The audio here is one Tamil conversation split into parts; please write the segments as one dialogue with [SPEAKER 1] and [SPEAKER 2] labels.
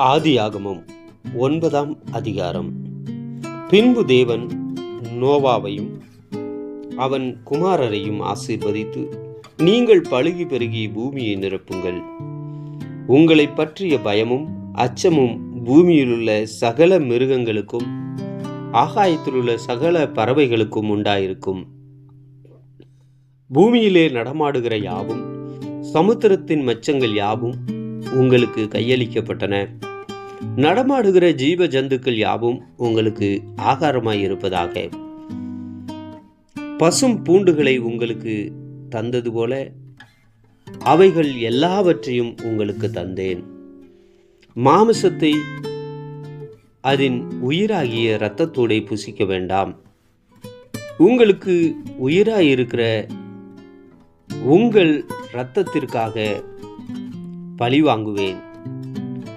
[SPEAKER 1] ஆதியாகமம் 9ஆம் அதிகாரம். பின்பு தேவன் நோவாவையும் அவன் குமாரரையும் ஆசீர்வதித்து, நீங்கள் பலுகி பெருகி பூமியை நிரப்புங்கள். உங்களை பற்றிய பயமும் அச்சமும் பூமியிலுள்ள சகல மிருகங்களுக்கும் ஆகாயத்திலுள்ள சகல பறவைகளுக்கும் உண்டாயிருக்கும். பூமியிலே நடமாடுகிற யாவும் சமுத்திரத்தின் மச்சங்கள் யாவும் உங்களுக்கு கையளிக்கப்பட்டன. நடமாடுகிற ஜீவ ஜந்துக்கள் யாவும் உங்களுக்கு ஆகாரமாயிருப்பதாக. பசும் பூண்டுகளை உங்களுக்கு தந்தது போல அவைகள் எல்லாவற்றையும் உங்களுக்கு தந்தேன். மாமிசத்தை அதன் உயிராகிய இரத்தத்தோடே புசிக்க வேண்டாம். உங்களுக்கு உயிராயிருக்கிற உங்கள் இரத்தத்திற்காக பழி வாங்குவேன்.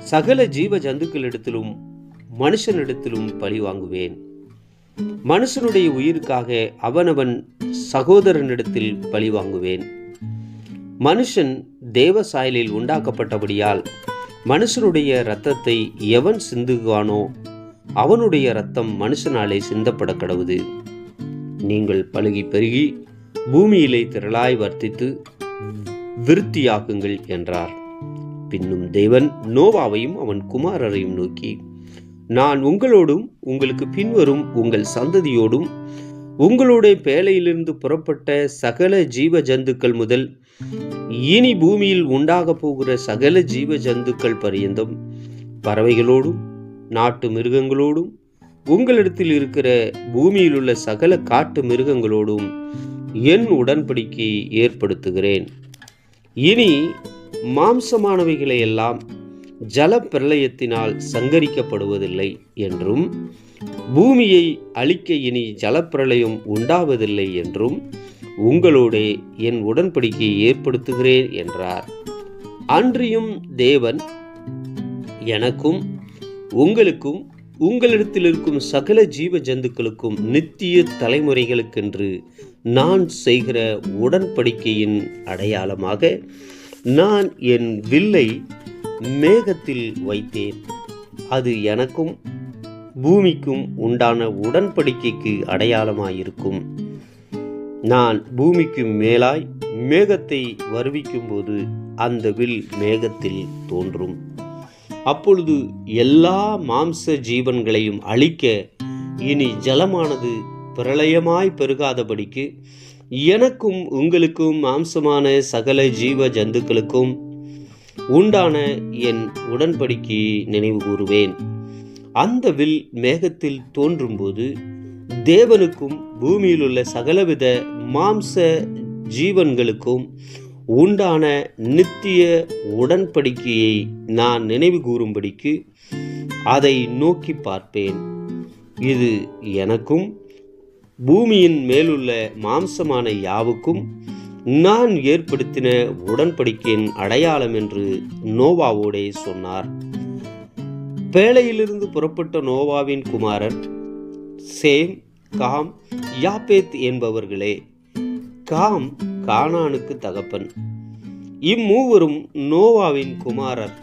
[SPEAKER 1] சகல ஜீவ ஜந்துக்களிடத்திலும் மனுஷனிடத்திலும் பழி வாங்குவேன். மனுஷனுடைய உயிருக்காக அவனவன் சகோதரனிடத்தில் பழி வாங்குவேன். மனுஷன் தேவ சாயலில் உண்டாக்கப்பட்டபடியால் மனுஷனுடைய இரத்தத்தை எவன் சிந்துவானோ அவனுடைய இரத்தம் மனுஷனாலே சிந்தப்பட கடவுது. நீங்கள் பலுகி பெருகி பூமியிலே திரளாய் வர்த்தித்து விருத்தியாக்குங்கள் என்றார். பின்னும் தேவன் நோவாவையும் அவன் குமாரரையும் நோக்கி, நான் உங்களோடும் உங்களுக்கு பின்வரும் உங்கள் சந்ததியோடும் உங்களுடைய பேழையிலிருந்து புறப்பட்ட சகல ஜீவ ஜந்துக்கள் முதல் இனி பூமியில் உண்டாக போகிற சகல ஜீவ ஜந்துக்கள் பரியந்தம் பறவைகளோடும் நாட்டு மிருகங்களோடும் உங்களிடத்தில் இருக்கிற பூமியில் உள்ள சகல காட்டு மிருகங்களோடும் என் உடன்படிக்கையை ஏற்படுத்துகிறேன். இனி மாம்சமானவைகளை எல்லாம் ஜல பிரளயத்தினால் சங்கரிக்கப்படுவதில்லை என்றும் பூமியை அழிக்க இனி ஜலப்பிரளயம் உண்டாவதில்லை என்றும் உங்களோடே என் உடன்படிக்கையை ஏற்படுத்துகிறேன் என்றார். அன்றியும் தேவன் எனக்கும் உங்களுக்கும் உங்களிடத்தில் இருக்கும் சகல ஜீவ ஜந்துக்களுக்கும் நித்திய தலைமுறைகளுக்கென்று நான் செய்கிற உடன்படிக்கையின் அடையாளமாக நான் என் வில்லை மேகத்தில் வைத்தேன். அது எனக்கும் பூமிக்கும் உண்டான உடன்படிக்கைக்கு அடையாளமாயிருக்கும். நான் பூமிக்கு மேலாய் மேகத்தை வருவிக்கும் போது அந்த வில் மேகத்தில் தோன்றும். அப்பொழுது எல்லா மாம்ச ஜீவன்களையும் அழிக்க இனி ஜலமானது பிரளயமாய் பெருகாதபடிக்கு எனக்கும் உங்களுக்கும் மாம்சமான சகல ஜீவ ஜந்துக்களுக்கும் உண்டான என் உடன்படிக்கையை நினைவு கூறுவேன். அந்த வில் மேகத்தில் தோன்றும்போது தேவனுக்கும் பூமியில் உள்ள சகலவித மாம்ச ஜீவன்களுக்கும் உண்டான நித்திய உடன்படிக்கையை நான் நினைவு கூறும்படிக்கு அதை நோக்கி பார்ப்பேன். இது எனக்கும் பூமியின் மேலுள்ள மாம்சமான யாவுக்கும் நான் ஏற்படுத்தின உடன்படிக்கையின் அடையாளம் என்று நோவாவோடே சொன்னார். பேழையிலிருந்து புறப்பட்ட நோவாவின் குமாரர் சேம், காம், யாப்பேத் என்பவர்களே. காம் கானானுக்கு தகப்பன். இம்மூவரும் நோவாவின் குமாரர்.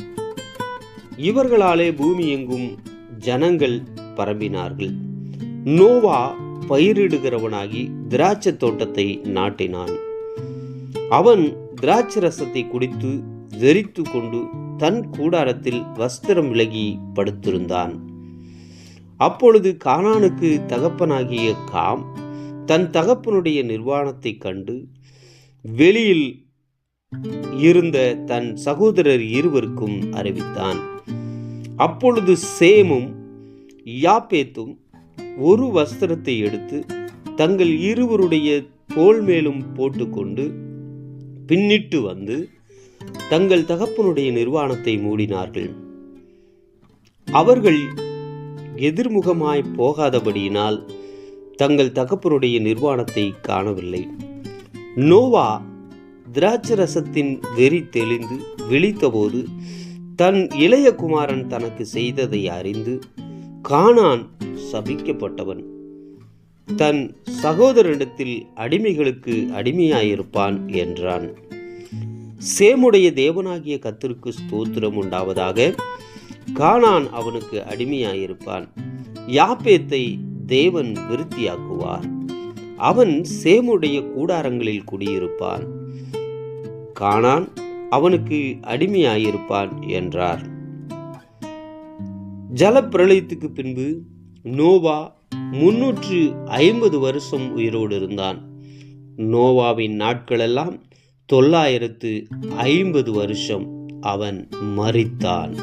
[SPEAKER 1] இவர்களாலே பூமி எங்கும் ஜனங்கள் பரம்பினார்கள். நோவா பயிரிடுகிறவனாகி திராட்சை தோட்டத்தை நாட்டினான். அவன் திராட்சை ரசத்தை குடித்து வெறித்து கொண்டு தன் கூடாரத்தில் வஸ்திரம் விலகி படுத்திருந்தான். அப்பொழுது கானானுக்கு தகப்பனாகிய காம் தன் தகப்பனுடைய நிர்வாணத்தை கண்டு வெளியில் இருந்த தன் சகோதரர் இருவருக்கும் அறிவித்தான். அப்பொழுது சேமும் யாப்பேத்தும் ஒரு வஸ்திரத்தை எடுத்து தங்கள் இருவருடைய தோள் மேலும் போட்டுக்கொண்டு பின்னிட்டு வந்து தங்கள் தகப்பனுடைய நிர்வாணத்தை மூடினார்கள். அவர்கள் எதிர்முகமாய் போகாதபடியினால் தங்கள் தகப்பனுடைய நிர்வாணத்தை காணவில்லை. நோவா திராட்சரசத்தின் வெறி தெளிந்து விழித்தபோது தன் இளைய குமாரன் தனக்கு செய்ததை அறிந்து, கானான் சபிக்கப்பட்டவன், தன் சகோதரனிடத்தில் அடிமைகளுக்கு அடிமையாயிருப்பான் என்றான். சேமுடைய தேவனாகிய கர்த்தருக்கு ஸ்தோத்திரம் உண்டாவதாக. கானான் அவனுக்கு அடிமையாயிருப்பான். யாப்பேத்தை தேவன் விருத்தியாக்குவார். அவன் சேமுடைய கூடாரங்களில் குடியிருப்பான். கானான் அவனுக்கு அடிமையாயிருப்பான் என்றார். ஜலப்பிரளயத்துக்கு பின்பு நோவா 350 வருஷம் உயிரோடு இருந்தான். நோவாவின் நாட்களெல்லாம் 950 வருஷம். அவன் மரித்தான்.